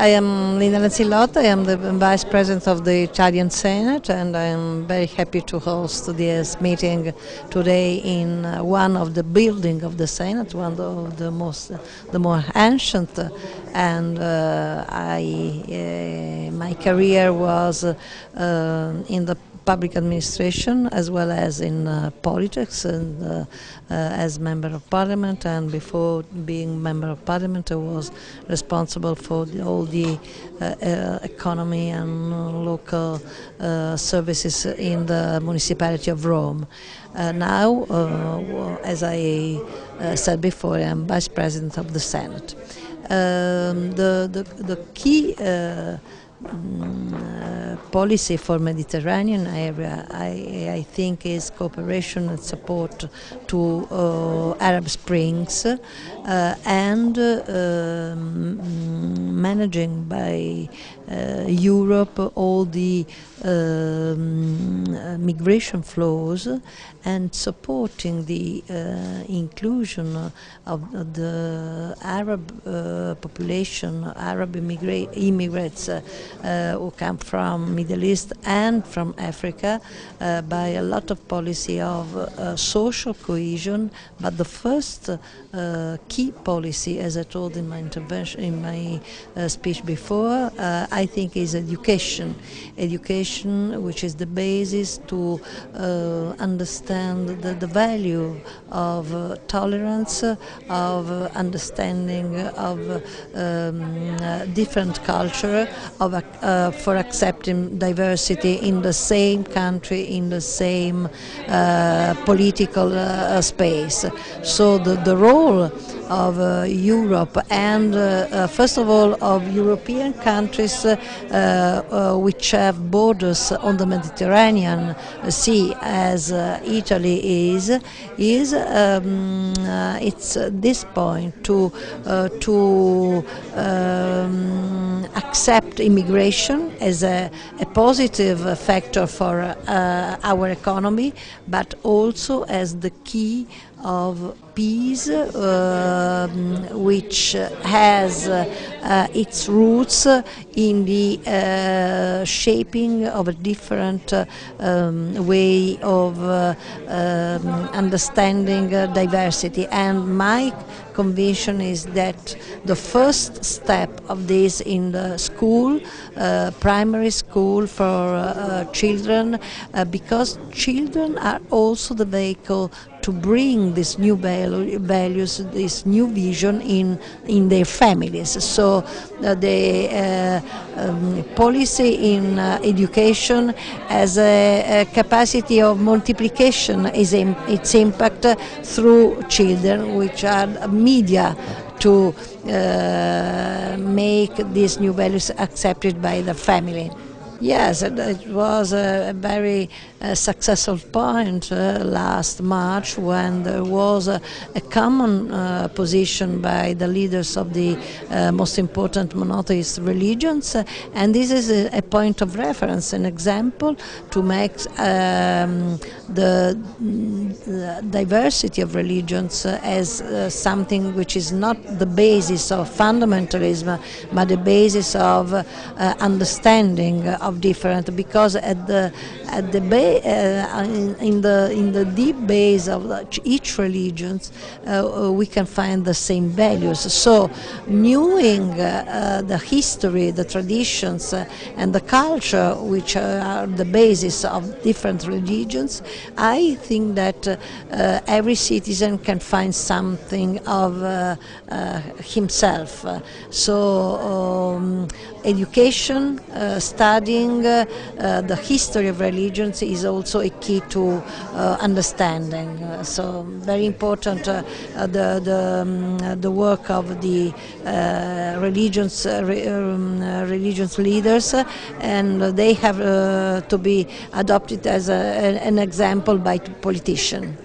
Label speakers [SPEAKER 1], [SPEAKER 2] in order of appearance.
[SPEAKER 1] I am Lina Lanzillotta. I am the Vice President of the Italian Senate, and I am very happy to host this meeting today in one of the buildings of the Senate, one of the more ancient. And my career was in the public administration as well as in politics, and as member of parliament, and before being member of parliament I was responsible for all the economy and local services in the municipality of Rome. Now, as I said before, I am Vice President of the Senate. The key policy for Mediterranean area, I think, is cooperation and support to Arab Springs and managing by Europe all the migration flows and supporting the inclusion of the Arab population, Arab immigrants who come from Middle East and from Africa by a lot of policy of social cohesion. But the first key policy, as I told in my intervention, in my speech before, I think is education. Education, which is the basis to understand the value of tolerance, of understanding of different culture, of for accepting diversity in the same country, in the same political space. So the role of Europe and first of all of European countries which have borders on the Mediterranean Sea, as Italy is it's at this point to accept immigration as a positive factor for our economy, but also as the key of peace, which has its roots in the shaping of a different way of understanding diversity. And my conviction is that the first step of this in the school, primary school for children, because children are also the vehicle to bring this new values, this new vision in their families. So the policy in education has a capacity of multiplication, its impact through children, which are media to make these new values accepted by the family. Yes, it was a very successful point last March, when there was a common position by the leaders of the most important monotheist religions, and this is a point of reference, an example to make the diversity of religions as something which is not the basis of fundamentalism, but the basis of understanding of different, because in the deep base of each religion we can find the same values. So knowing the history, the traditions and the culture which are the basis of different religions, I think that every citizen can find something of himself. So education, studying the history of religions is also a key to understanding. So very important the work of the religious leaders, and they have to be adopted as an example by politicians.